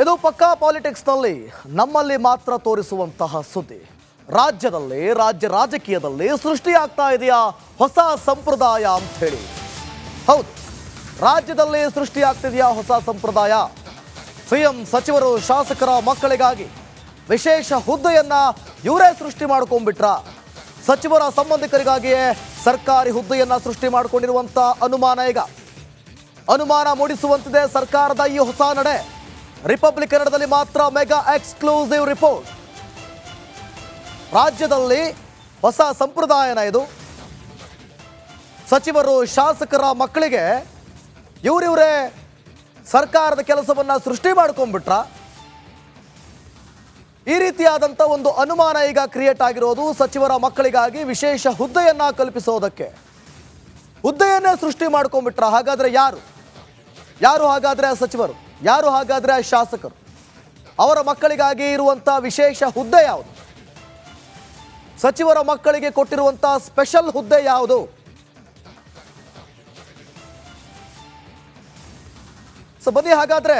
ಇದು ಪಕ್ಕಾ ಪಾಲಿಟಿಕ್ಸ್ನಲ್ಲಿ ನಮ್ಮಲ್ಲಿ ಮಾತ್ರ ತೋರಿಸುವಂತಹ ಸುದ್ದಿ. ರಾಜ್ಯದಲ್ಲಿ ರಾಜಕೀಯದಲ್ಲಿ ಸೃಷ್ಟಿಯಾಗ್ತಾ ಇದೆಯಾ ಹೊಸ ಸಂಪ್ರದಾಯ ಅಂತ ಹೇಳಿ. ಹೌದು, ರಾಜ್ಯದಲ್ಲಿ ಸೃಷ್ಟಿಯಾಗ್ತಿದೆಯಾ ಹೊಸ ಸಂಪ್ರದಾಯ. ಸಿಎಂ ಸಚಿವರು ಶಾಸಕರ ಮಕ್ಕಳಿಗಾಗಿ ವಿಶೇಷ ಹುದ್ದೆಯನ್ನ ಇವರೇ ಸೃಷ್ಟಿ ಮಾಡ್ಕೊಂಡ್ಬಿಟ್ರ. ಸಚಿವರ ಸಂಬಂಧಿಕರಿಗಾಗಿಯೇ ಸರ್ಕಾರಿ ಹುದ್ದೆಯನ್ನ ಸೃಷ್ಟಿ ಮಾಡಿಕೊಂಡಿರುವಂತ ಅನುಮಾನ ಮೂಡಿಸುವಂತಿದೆ ಸರ್ಕಾರದ ಈ ಹೊಸ ನಡೆ. ರಿಪಬ್ಲಿಕ್ ಕನ್ನಡದಲ್ಲಿ ಮಾತ್ರ ಮೆಗಾ ಎಕ್ಸ್ಕ್ಲೂಸಿವ್ ರಿಪೋರ್ಟ್. ರಾಜ್ಯದಲ್ಲಿ ಹೊಸ ಸಂಪ್ರದಾಯನ ಇದು. ಸಚಿವರು ಶಾಸಕರ ಮಕ್ಕಳಿಗೆ ಇವರೇ ಸರ್ಕಾರದ ಕೆಲಸವನ್ನ ಸೃಷ್ಟಿ ಮಾಡ್ಕೊಂಡ್ಬಿಟ್ರ. ಈ ರೀತಿಯಾದಂಥ ಒಂದು ಅನುಮಾನ ಈಗ ಕ್ರಿಯೇಟ್ ಆಗಿರೋದು ಸಚಿವರ ಮಕ್ಕಳಿಗಾಗಿ ವಿಶೇಷ ಹುದ್ದೆಯನ್ನ ಕಲ್ಪಿಸೋದಕ್ಕೆ. ಹುದ್ದೆಯನ್ನೇ ಸೃಷ್ಟಿ ಮಾಡ್ಕೊಂಡ್ಬಿಟ್ರ. ಹಾಗಾದ್ರೆ ಯಾರು ಹಾಗಾದ್ರೆ ಸಚಿವರು, ಯಾರು ಹಾಗಾದ್ರೆ ಶಾಸಕರು? ಅವರ ಮಕ್ಕಳಿಗಾಗಿ ಇರುವಂತ ವಿಶೇಷ ಹುದ್ದೆ ಯಾವುದು? ಸಚಿವರ ಮಕ್ಕಳಿಗೆ ಕೊಟ್ಟಿರುವಂತ ಸ್ಪೆಷಲ್ ಹುದ್ದೆ ಯಾವುದು? ಬನ್ನಿ ಹಾಗಾದ್ರೆ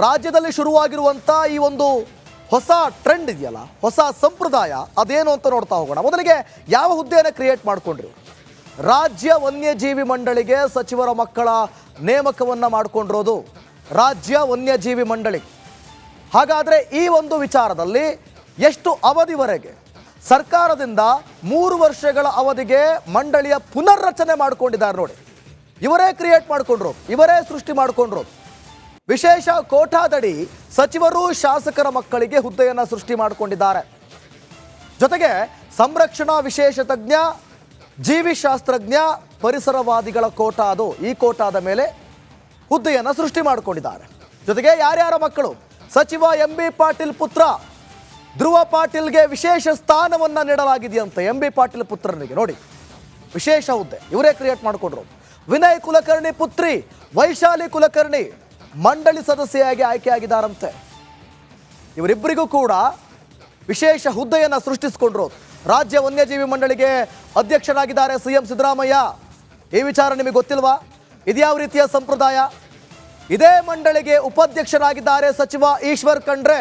ರಾಜ್ಯದಲ್ಲಿ ಶುರುವಾಗಿರುವಂತ ಈ ಒಂದು ಹೊಸ ಟ್ರೆಂಡ್ ಇದೆಯಲ್ಲ, ಹೊಸ ಸಂಪ್ರದಾಯ ಅದೇನು ಅಂತ ನೋಡ್ತಾ ಹೋಗೋಣ. ಮೊದಲಿಗೆ ಯಾವ ಹುದ್ದೆಯನ್ನು ಕ್ರಿಯೇಟ್ ಮಾಡ್ಕೊಂಡ್ರು? ರಾಜ್ಯ ವನ್ಯಜೀವಿ ಮಂಡಳಿಗೆ ಸಚಿವರ ಮಕ್ಕಳ ನೇಮಕವನ್ನ ಮಾಡಿಕೊಂಡಿರೋದು ರಾಜ್ಯ ವನ್ಯಜೀವಿ ಮಂಡಳಿ. ಹಾಗಾದ್ರೆ ಈ ಒಂದು ವಿಚಾರದಲ್ಲಿ ಎಷ್ಟು ಅವಧಿವರೆಗೆ ಸರ್ಕಾರದಿಂದ 3 ವರ್ಷಗಳ ಅವಧಿಗೆ ಮಂಡಳಿಯ ಪುನರ್ರಚನೆ ಮಾಡಿಕೊಂಡಿದ್ದಾರೆ ನೋಡಿ. ಇವರೇ ಕ್ರಿಯೇಟ್ ಮಾಡಿಕೊಂಡ್ರು, ಇವರೇ ಸೃಷ್ಟಿ ಮಾಡಿಕೊಂಡ್ರು. ವಿಶೇಷ ಕೋಟಾದಡಿ ಸಚಿವರು ಶಾಸಕರ ಮಕ್ಕಳಿಗೆ ಹುದ್ದೆಯನ್ನು ಸೃಷ್ಟಿ ಮಾಡಿಕೊಂಡಿದ್ದಾರೆ. ಜೊತೆಗೆ ಸಂರಕ್ಷಣಾ ವಿಶೇಷ ತಜ್ಞ, ಜೀವಿಶಾಸ್ತ್ರಜ್ಞ, ಪರಿಸರವಾದಿಗಳ ಕೋಟಾ ಅದು. ಈ ಕೋಟಾದ ಮೇಲೆ ಹುದ್ದೆಯನ್ನು ಸೃಷ್ಟಿ ಮಾಡಿಕೊಂಡಿದ್ದಾರೆ. ಜೊತೆಗೆ ಯಾರ್ಯಾರ ಮಕ್ಕಳು? ಸಚಿವ ಎಂ ಬಿ ಪಾಟೀಲ್ ಪುತ್ರ ಧ್ರುವ ಪಾಟೀಲ್ಗೆ ವಿಶೇಷ ಸ್ಥಾನವನ್ನು ನೀಡಲಾಗಿದೆಯಂತೆ. ಎಂ ಬಿ ಪಾಟೀಲ್ ಪುತ್ರನಿಗೆ ನೋಡಿ ವಿಶೇಷ ಹುದ್ದೆ ಇವರೇ ಕ್ರಿಯೇಟ್ ಮಾಡಿಕೊಂಡ್ರು. ವಿನಯ್ ಕುಲಕರ್ಣಿ ಪುತ್ರಿ ವೈಶಾಲಿ ಕುಲಕರ್ಣಿ ಮಂಡಳಿ ಸದಸ್ಯೆಯಾಗಿ ಆಯ್ಕೆಯಾಗಿದ್ದಾರಂತೆ. ಇವರಿಬ್ಬರಿಗೂ ಕೂಡ ವಿಶೇಷ ಹುದ್ದೆಯನ್ನು ಸೃಷ್ಟಿಸಿಕೊಂಡ್ರು. ರಾಜ್ಯ ವನ್ಯಜೀವಿ ಮಂಡಳಿಗೆ ಅಧ್ಯಕ್ಷರಾಗಿದ್ದಾರೆ ಸಿಎಂ ಸಿದ್ದರಾಮಯ್ಯ. ಈ ವಿಚಾರ ನಿಮಗೆ ಗೊತ್ತಿಲ್ವಾ? ಇದ್ಯಾವ ರೀತಿಯ ಸಂಪ್ರದಾಯ? ಇದೇ ಮಂಡಳಿಗೆ ಉಪಾಧ್ಯಕ್ಷರಾಗಿದ್ದಾರೆ ಸಚಿವ ಈಶ್ವರ್ ಖಂಡ್ರೆ.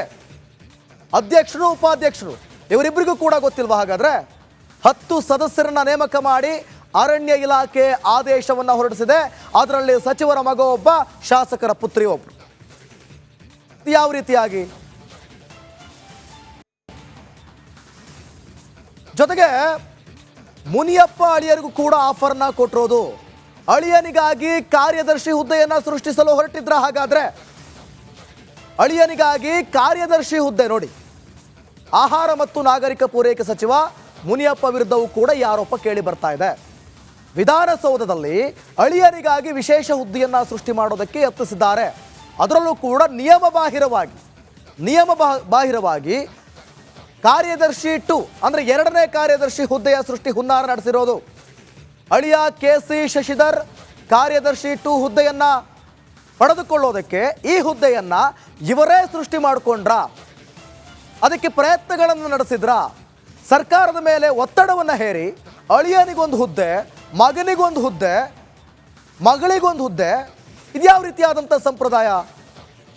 ಅಧ್ಯಕ್ಷರು ಉಪಾಧ್ಯಕ್ಷರು ಇವರಿಬ್ಬರಿಗೂ ಕೂಡ ಗೊತ್ತಿಲ್ವಾ? ಹಾಗಾದ್ರೆ 10 ಸದಸ್ಯರನ್ನ ನೇಮಕ ಮಾಡಿ ಅರಣ್ಯ ಇಲಾಖೆ ಆದೇಶವನ್ನು ಹೊರಡಿಸಿದೆ. ಅದರಲ್ಲಿ ಸಚಿವರ ಮಗ ಒಬ್ಬ, ಶಾಸಕರ ಪುತ್ರಿ ಒಬ್ರು. ಯಾವ ರೀತಿಯಾಗಿ? ಜೊತೆಗೆ ಮುನಿಯಪ್ಪ ಅಳಿಯರಿಗೂ ಕೂಡ ಆಫರ್ನ ಕೊಟ್ಟಿರೋದು. ಅಳಿಯನಿಗಾಗಿ ಕಾರ್ಯದರ್ಶಿ ಹುದ್ದೆಯನ್ನ ಸೃಷ್ಟಿಸಲು ಹೊರಟಿದ್ರ. ಹಾಗಾದ್ರೆ ಅಳಿಯನಿಗಾಗಿ ಕಾರ್ಯದರ್ಶಿ ಹುದ್ದೆ ನೋಡಿ. ಆಹಾರ ಮತ್ತು ನಾಗರಿಕ ಪೂರೈಕೆ ಸಚಿವ ಮುನಿಯಪ್ಪ ವಿರುದ್ಧವೂ ಕೂಡ ಈ ಆರೋಪ ಕೇಳಿ ಬರ್ತಾ ಇದೆ. ವಿಧಾನಸೌಧದಲ್ಲಿ ಅಳಿಯರಿಗಾಗಿ ವಿಶೇಷ ಹುದ್ದೆಯನ್ನ ಸೃಷ್ಟಿ ಮಾಡೋದಕ್ಕೆ ಯತ್ನಿಸಿದ್ದಾರೆ. ಅದರಲ್ಲೂ ಕೂಡ ನಿಯಮ ಬಾಹಿರವಾಗಿ ಕಾರ್ಯದರ್ಶಿ 2 ಅಂದ್ರೆ 2ನೇ ಕಾರ್ಯದರ್ಶಿ ಹುದ್ದೆಯ ಸೃಷ್ಟಿ ಹುನ್ನಾರ ನಡೆಸಿರೋದು. ಅಳಿಯ KC ಶಶಿಧರ್ ಕಾರ್ಯದರ್ಶಿ 2 ಹುದ್ದೆಯನ್ನ ಪಡೆದುಕೊಳ್ಳೋದಕ್ಕೆ ಈ ಹುದ್ದೆಯನ್ನ ಇವರೇ ಸೃಷ್ಟಿ ಮಾಡಿಕೊಂಡ್ರ. ಅದಕ್ಕೆ ಪ್ರಯತ್ನಗಳನ್ನು ನಡೆಸಿದ್ರ. ಸರ್ಕಾರದ ಮೇಲೆ ಒತ್ತಡವನ್ನು ಹೇರಿ ಅಳಿಯನಿಗೊಂದು ಹುದ್ದೆ, ಮಗನಿಗೊಂದು ಹುದ್ದೆ, ಮಗಳಿಗೊಂದು ಹುದ್ದೆ. ಇದ್ಯಾವ ರೀತಿಯಾದಂಥ ಸಂಪ್ರದಾಯ?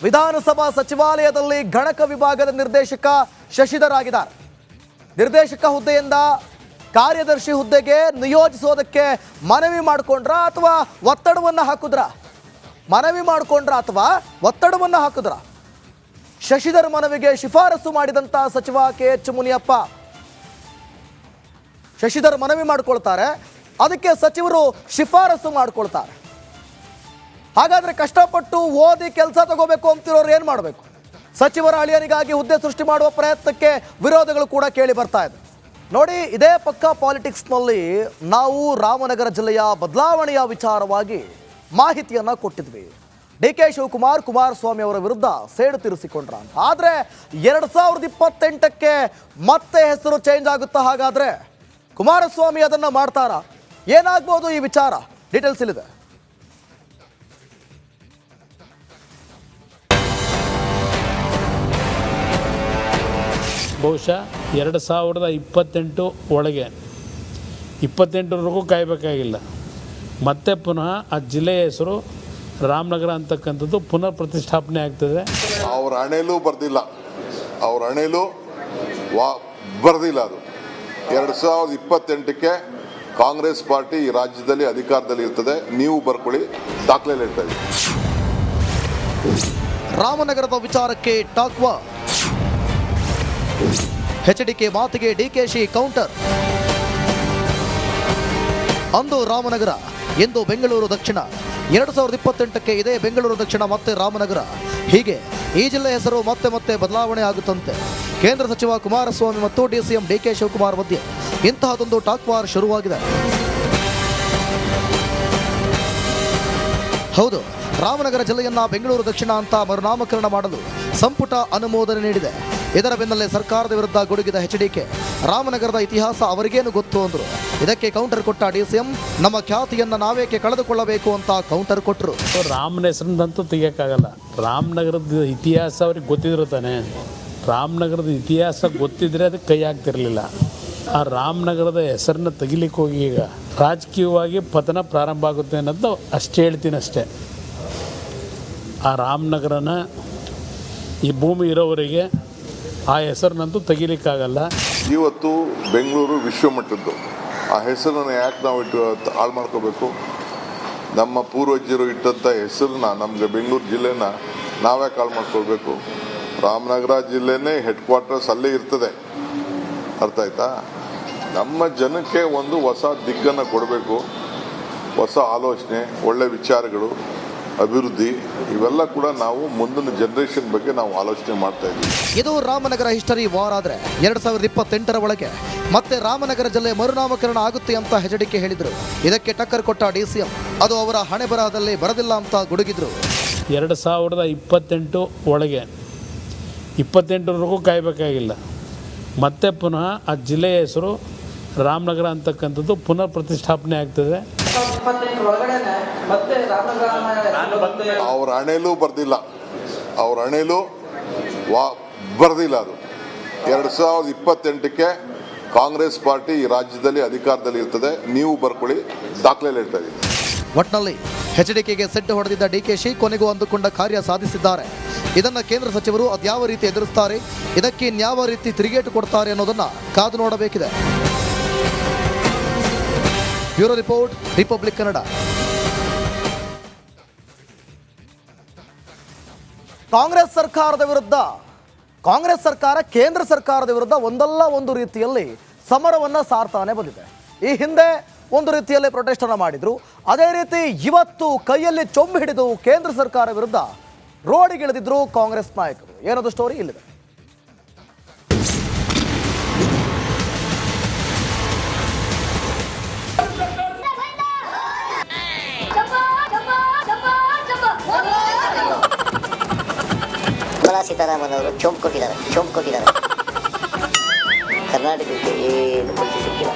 ವಿಧಾನಸಭಾ ಸಚಿವಾಲಯದಲ್ಲಿ ಗಣಕ ವಿಭಾಗದ ನಿರ್ದೇಶಕ ಶಶಿಧರ್ ಆಗಿದ್ದಾರೆ. ನಿರ್ದೇಶಕ ಹುದ್ದೆಯಿಂದ ಕಾರ್ಯದರ್ಶಿ ಹುದ್ದೆಗೆ ನಿಯೋಜಿಸೋದಕ್ಕೆ ಮನವಿ ಮಾಡಿಕೊಂಡ್ರ ಅಥವಾ ಒತ್ತಡವನ್ನು ಹಾಕಿದ್ರ? ಶಶಿಧರ್ ಮನವಿಗೆ ಶಿಫಾರಸು ಮಾಡಿದಂಥ ಸಚಿವ KH ಮುನಿಯಪ್ಪ ಶಶಿಧರ್ ಮನವಿ ಮಾಡ್ಕೊಳ್ತಾರೆ, ಅದಕ್ಕೆ ಸಚಿವರು ಶಿಫಾರಸು ಮಾಡ್ಕೊಳ್ತಾರೆ. ಹಾಗಾದ್ರೆ ಕಷ್ಟಪಟ್ಟು ಓದಿ ಕೆಲಸ ತಗೋಬೇಕು ಅಂತಿರೋರು ಏನು ಮಾಡಬೇಕು? ಸಚಿವರ ಅಳಿಯನಿಗಾಗಿ ಹುದ್ದೆ ಸೃಷ್ಟಿ ಮಾಡುವ ಪ್ರಯತ್ನಕ್ಕೆ ವಿರೋಧಗಳು ಕೂಡ ಕೇಳಿ ಬರ್ತಾ ಇದೆ ನೋಡಿ. ಇದೇ ಪಕ್ಕಾ ಪಾಲಿಟಿಕ್ಸ್ನಲ್ಲಿ ನಾವು ರಾಮನಗರ ಜಿಲ್ಲೆಯ ಬದಲಾವಣೆಯ ವಿಚಾರವಾಗಿ ಮಾಹಿತಿಯನ್ನ ಕೊಟ್ಟಿದ್ವಿ. DK ಶಿವಕುಮಾರ್ ಕುಮಾರಸ್ವಾಮಿ ಅವರ ವಿರುದ್ಧ ಸೇಡು ತೀರಿಸಿಕೊಂಡ್ರ ಅಂತ. ಆದರೆ 2028ಕ್ಕೆ ಮತ್ತೆ ಹೆಸರು ಚೇಂಜ್ ಆಗುತ್ತಾ? ಹಾಗಾದ್ರೆ ಕುಮಾರಸ್ವಾಮಿ ಅದನ್ನ ಮಾಡ್ತಾರಾ? ಏನಾಗ್ಬೋದು ಈ ವಿಚಾರ? ಡೀಟೇಲ್ಸ್ ಇಲ್ಲಿದೆ. ಬಹುಶಃ 2028 ಒಳಗೆ 28ವರೆಗೂ ಕಾಯಬೇಕಾಗಿಲ್ಲ. ಮತ್ತೆ ಪುನಃ ಆ ಜಿಲ್ಲೆಯ ಹೆಸರು ರಾಮನಗರ ಅಂತಕ್ಕಂಥದ್ದು ಪುನರ್ ಪ್ರತಿಷ್ಠಾಪನೆ ಆಗ್ತದೆ. ಅವ್ರ ಹಣೆಲೂ ಬರ್ದಿಲ್ಲ, ಅವ್ರ ಹಣೆಲೂ ಬರ್ದಿಲ್ಲ. ಅದು 2028ಕ್ಕೆ ಕಾಂಗ್ರೆಸ್ ಪಾರ್ಟಿ ಈ ರಾಜ್ಯದಲ್ಲಿ ಅಧಿಕಾರದಲ್ಲಿ ಇರ್ತದೆ. ನೀವು ಬರ್ಕೊಳ್ಳಿ, ದಾಖಲೆ ಹೇಳ್ತಾ ಇದ್ದೀವಿ. ರಾಮನಗರದ ವಿಚಾರಕ್ಕೆ ಟಾಕ್ವಾ, ಎಚ್ಡಿಕೆ ಮಾತಿಗೆ ಡಿಕೆಶಿ ಕೌಂಟರ್. ಅಂದು ರಾಮನಗರ, ಎಂದು ಬೆಂಗಳೂರು ದಕ್ಷಿಣ. 2028ಕ್ಕೆ ಇದೇ ಬೆಂಗಳೂರು ದಕ್ಷಿಣ ಮತ್ತೆ ರಾಮನಗರ. ಹೀಗೆ ಈ ಜಿಲ್ಲೆ ಹೆಸರು ಮತ್ತೆ ಮತ್ತೆ ಬದಲಾವಣೆ ಆಗುತ್ತಂತೆ. ಕೇಂದ್ರ ಸಚಿವ ಕುಮಾರಸ್ವಾಮಿ ಮತ್ತು ಡಿಸಿಎಂ ಡಿಕೆ ಶಿವಕುಮಾರ್ ಮಧ್ಯೆ ಇಂತಹದೊಂದು ಟಾಕ್ ವಾರ್ ಶುರುವಾಗಿದೆ. ಹೌದು, ರಾಮನಗರ ಜಿಲ್ಲೆಯನ್ನ ಬೆಂಗಳೂರು ದಕ್ಷಿಣ ಅಂತ ಮರುನಾಮಕರಣ ಮಾಡಲು ಸಂಪುಟ ಅನುಮೋದನೆ ನೀಡಿದೆ. ಇದರ ಬೆನ್ನಲ್ಲೇ ಸರ್ಕಾರದ ವಿರುದ್ಧ ಗುಡುಗಿದ ಎಚ್ಡಿಕೆ. ರಾಮನಗರದ ಇತಿಹಾಸ ಅವರಿಗೇನು ಗೊತ್ತು ಅಂದರು. ಇದಕ್ಕೆ ಕೌಂಟರ್ ಕೊಟ್ಟ ಡಿಸಿಎಂ, ನಮ್ಮ ಖ್ಯಾತಿಯನ್ನ ನಾವೇಕೆ ಕಳೆದುಕೊಳ್ಳಬೇಕು ಅಂತ ಕೌಂಟರ್ ಕೊಟ್ಟರು. ರಾಮನ ಹೆಸರಿಂದಂತೂ ತೆಗಿಯೋಕ್ಕಾಗಲ್ಲ. ರಾಮನಗರದ ಇತಿಹಾಸ ಅವ್ರಿಗೆ ಗೊತ್ತಿದ್ರು ತಾನೆ. ರಾಮನಗರದ ಇತಿಹಾಸ ಗೊತ್ತಿದ್ರೆ ಅದಕ್ಕೆ ಕೈ ಹಾಕ್ತಿರ್ಲಿಲ್ಲ. ಆ ರಾಮನಗರದ ಹೆಸರನ್ನ ತೆಗಿಲಿಕ್ಕೆ ಹೋಗಿ ಈಗ ರಾಜಕೀಯವಾಗಿ ಪತನ ಪ್ರಾರಂಭ ಆಗುತ್ತೆ ಅನ್ನೋದು ಅಷ್ಟೇ ಹೇಳ್ತೀನಿ ಅಷ್ಟೇ. ಆ ರಾಮನಗರನ ಈ ಭೂಮಿ ಇರೋವರೆಗೆ ಆ ಹೆಸರನ್ನಂತೂ ತೆಗಿಲಿಕ್ಕಾಗಲ್ಲ. ಇವತ್ತು ಬೆಂಗಳೂರು ವಿಶ್ವಮಟ್ಟದ್ದು. ಆ ಹೆಸರನ್ನು ಯಾಕೆ ನಾವು ಹಾಳು ಮಾಡ್ಕೋಬೇಕು? ನಮ್ಮ ಪೂರ್ವಜರು ಇಟ್ಟಂಥ ಹೆಸರನ್ನ, ನಮಗೆ ಬೆಂಗಳೂರು ಜಿಲ್ಲೆನ ನಾವ್ಯಾಕೆ ಹಾಳು ಮಾಡ್ಕೊಳ್ಬೇಕು? ರಾಮನಗರ ಜಿಲ್ಲೆನೇ ಹೆಡ್ ಕ್ವಾರ್ಟರ್ಸ್ ಅಲ್ಲೇ ಇರ್ತದೆ. ಅರ್ಥ ಆಯ್ತಾ? ನಮ್ಮ ಜನಕ್ಕೆ ಒಂದು ಹೊಸ ದಿಕ್ಕನ್ನು ಕೊಡಬೇಕು, ಹೊಸ ಆಲೋಚನೆ, ಒಳ್ಳೆ ವಿಚಾರಗಳು, ಅಭಿವೃದ್ಧಿ, ಇವೆಲ್ಲ ಕೂಡ ನಾವು ಮುಂದಿನ ಜನರೇಷನ್ ಬಗ್ಗೆ ನಾವು ಆಲೋಚನೆ ಮಾಡ್ತಾ ಇದ್ದೀವಿ. ಇದು ರಾಮನಗರ ಹಿಸ್ಟರಿ ವಾರ್. ಆದರೆ 2028ರ ಒಳಗೆ ಮತ್ತೆ ರಾಮನಗರ ಜಿಲ್ಲೆ ಮರುನಾಮಕರಣ ಆಗುತ್ತೆ ಅಂತ ಎಚ್ಡಿಕೆ ಹೇಳಿದರು. ಇದಕ್ಕೆ ಟಕ್ಕರ್ ಕೊಟ್ಟ ಡಿಸಿಎಂ, ಅದು ಅವರ ಹಣೆ ಬರಹದಲ್ಲಿ ಬರದಿಲ್ಲ ಅಂತ ಗುಡುಗಿದ್ರು. 2028 ಒಳಗೆ 28ವರೆಗೂ ಕಾಯಬೇಕಾಗಿಲ್ಲ. ಮತ್ತೆ ಪುನಃ ಆ ಜಿಲ್ಲೆಯ ಹೆಸರು ರಾಮನಗರ ಅಂತಕ್ಕಂಥದ್ದು ಪುನರ್ ಪ್ರತಿಷ್ಠಾಪನೆ ಆಗ್ತದೆ. ಅವ್ರ ಹಣೆಲೂ ಬರ್ದಿಲ್ಲ, ಅವ್ರ ಹಣೆಲೂ ಬರ್ದಿಲ್ಲ. ಅದು 2028ಕ್ಕೆ ಕಾಂಗ್ರೆಸ್ ಪಾರ್ಟಿ ಈ ರಾಜ್ಯದಲ್ಲಿ ಅಧಿಕಾರದಲ್ಲಿ ಇರ್ತದೆ. ನೀವು ಬರ್ಕೊಳ್ಳಿ, ದಾಖಲೆ ಹೇಳ್ತಾ ಇದ್ದೀವಿ. ಒಟ್ನಲ್ಲಿ ಎಚ್ಡಿಕೆಗೆ ಸೆಡ್ಡು ಹೊಡೆದಿದ್ದ ಡಿಕೆಶಿ ಕೊನೆಗೂ ಅಂದುಕೊಂಡ ಕಾರ್ಯ ಸಾಧಿಸಿದ್ದಾರೆ. ಇದನ್ನ ಕೇಂದ್ರ ಸಚಿವರು ಅದ್ಯಾವ ರೀತಿ ಎದುರಿಸ್ತಾರೆ, ಇದಕ್ಕೆ ಇನ್ಯಾವ ರೀತಿ ತಿರುಗೇಟು ಕೊಡ್ತಾರೆ ಅನ್ನೋದನ್ನ ಕಾದು ನೋಡಬೇಕಿದೆ. Bureau report, Republic Kannada. ಕಾಂಗ್ರೆಸ್ ಸರ್ಕಾರ ಕೇಂದ್ರ ಸರ್ಕಾರದ ವಿರುದ್ಧ ಒಂದಲ್ಲ ಒಂದು ರೀತಿಯಲ್ಲಿ ಸಮರವನ್ನ ಸಾರ್ತಾನೆ ಬಂದಿದೆ. ಈ ಹಿಂದೆ ಒಂದು ರೀತಿಯಲ್ಲಿ ಪ್ರೊಟೆಸ್ಟ್ ಅನ್ನು ಮಾಡಿದ್ರು. ಅದೇ ರೀತಿ ಇವತ್ತು ಕೈಯಲ್ಲಿ ಚೊಂಬು ಹಿಡಿದು ಕೇಂದ್ರ ಸರ್ಕಾರ ವಿರುದ್ಧ ರೋಡಿಗಿಳಿದಿದ್ರು ಕಾಂಗ್ರೆಸ್ ನಾಯಕರು. ಏನದು ಸ್ಟೋರಿ ಇಲ್ಲಿದೆ. ಸೀತಾರಾಮನ್ ಅವರು ಚೊಂಬು ಕೊಟ್ಟಿದ್ದಾರೆ. ಕರ್ನಾಟಕಕ್ಕೆ ಏನು ಕೊಟ್ಟು ಸಿಕ್ಕಿಲ್ಲ.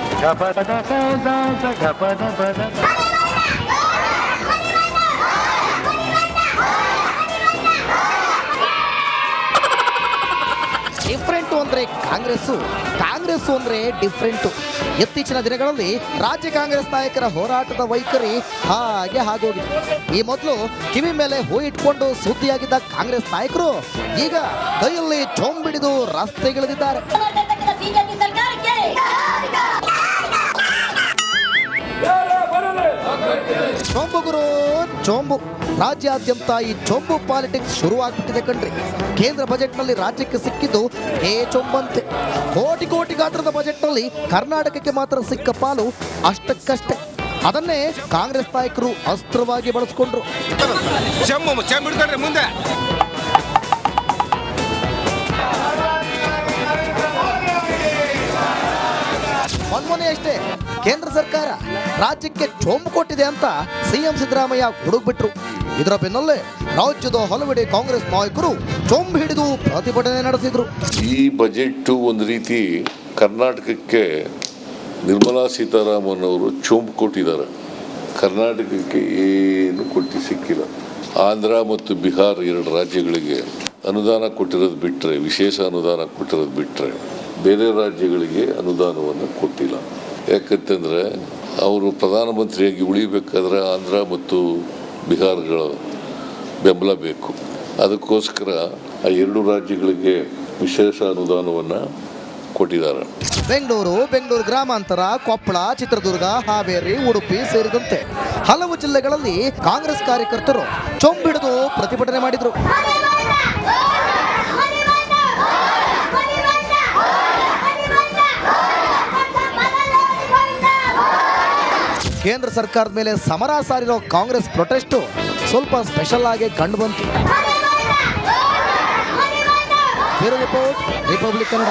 ಡಿಫ್ರೆಂಟು ಅಂದರೆ ಕಾಂಗ್ರೆಸ್ಸು ಅಂದರೆ ಡಿಫ್ರೆಂಟು. ಇತ್ತೀಚಿನ ದಿನಗಳಲ್ಲಿ ರಾಜ್ಯ ಕಾಂಗ್ರೆಸ್ ನಾಯಕರ ಹೋರಾಟದ ವೈಖರಿ ಹಾಗೆ ಆಗೋಗಿದೆ. ಈ ಮೊದಲು ಕಿವಿ ಮೇಲೆ ಹೂ ಇಟ್ಕೊಂಡು ಸುದ್ದಿಯಾಗಿದ್ದ ಕಾಂಗ್ರೆಸ್ ನಾಯಕರು ಈಗ ಕೈಯಲ್ಲಿ ಚೊಂಬಿಡಿದು ರಸ್ತೆಗಿಳಿದಿದ್ದಾರೆ. ಚೊಂಬು ಗುರು ಚೊಂಬು. ರಾಜ್ಯಾದ್ಯಂತ ಈ ಚೊಂಬು ಪಾಲಿಟಿಕ್ಸ್ ಶುರುವಾಗ್ಬಿಟ್ಟಿದೆ ಕಣ್ರಿ. ಕೇಂದ್ರ ಬಜೆಟ್ನಲ್ಲಿ ರಾಜ್ಯಕ್ಕೆ ಸಿಕ್ಕಿದ್ದು ಚೊಂಬಂತೆ. ಕೋಟಿ ಗಾತ್ರದ ಬಜೆಟ್ನಲ್ಲಿ ಕರ್ನಾಟಕಕ್ಕೆ ಮಾತ್ರ ಸಿಕ್ಕ ಪಾಲು ಅಷ್ಟಕ್ಕಷ್ಟೇ. ಅದನ್ನೇ ಕಾಂಗ್ರೆಸ್ ನಾಯಕರು ಅಸ್ತ್ರವಾಗಿ ಬಳಸಿಕೊಂಡ್ರು. ಮೊನ್ನೆಯಷ್ಟೇ ಕೇಂದ್ರ ಸರ್ಕಾರ ರಾಜ್ಯಕ್ಕೆ ಚೊಂಬು ಕೊಟ್ಟಿದೆ ಅಂತ ಸಿಎಂ ಸಿದ್ದರಾಮಯ್ಯ ಗುಡುಗ್ಬಿಟ್ರು. ಇದರ ಬೆನ್ನಲ್ಲೇ ರಾಜ್ಯದ ಹಲವೆಡೆ ಕಾಂಗ್ರೆಸ್ ನಾಯಕರು ಚೊಂಬು ಹಿಡಿದು ಪ್ರತಿಭಟನೆ ನಡೆಸಿದ್ರು. ಈ ಬಜೆಟ್ ಒಂದು ರೀತಿ ಕರ್ನಾಟಕಕ್ಕೆ ನಿರ್ಮಲಾ ಸೀತಾರಾಮನ್ ಅವರು ಚೊಂಬು ಕೊಟ್ಟಿದ್ದಾರೆ. ಕರ್ನಾಟಕಕ್ಕೆ ಏನು ಕೊಟ್ಟು ಸಿಕ್ಕಿಲ್ಲ. ಆಂಧ್ರ ಮತ್ತು ಬಿಹಾರ 2 ರಾಜ್ಯಗಳಿಗೆ ಅನುದಾನ ಕೊಟ್ಟಿರೋದು ಬಿಟ್ಟರೆ, ವಿಶೇಷ ಅನುದಾನ ಕೊಟ್ಟಿರೋದು ಬಿಟ್ಟರೆ ಬೇರೆ ರಾಜ್ಯಗಳಿಗೆ ಅನುದಾನವನ್ನು ಕೊಟ್ಟಿಲ್ಲ. ಯಾಕಂತಂದರೆ ಅವರು ಪ್ರಧಾನಮಂತ್ರಿಯಾಗಿ ಉಳಿಬೇಕಾದ್ರೆ ಆಂಧ್ರ ಮತ್ತು ಬಿಹಾರಗಳ ಬೆಂಬಲ ಬೇಕು. ಅದಕ್ಕೋಸ್ಕರ ಆ 2 ರಾಜ್ಯಗಳಿಗೆ ವಿಶೇಷ ಅನುದಾನವನ್ನು ಕೊಟ್ಟಿದ್ದಾರೆ. ಬೆಂಗಳೂರು ಗ್ರಾಮಾಂತರ, ಕೊಪ್ಪಳ, ಚಿತ್ರದುರ್ಗ, ಹಾವೇರಿ, ಉಡುಪಿ ಸೇರಿದಂತೆ ಹಲವು ಜಿಲ್ಲೆಗಳಲ್ಲಿ ಕಾಂಗ್ರೆಸ್ ಕಾರ್ಯಕರ್ತರು ಚೊಂಬಿಡಿದು ಪ್ರತಿಭಟನೆ ಮಾಡಿದರು. ಕೇಂದ್ರ ಸರ್ಕಾರದ ಮೇಲೆ ಸಮರ ಸಾರಿರೋ ಕಾಂಗ್ರೆಸ್ ಪ್ರೊಟೆಸ್ಟು ಸ್ವಲ್ಪ ಸ್ಪೆಷಲ್ ಆಗಿ ಕಂಡು ಬಂತು. Bureau report, Republic Kannada.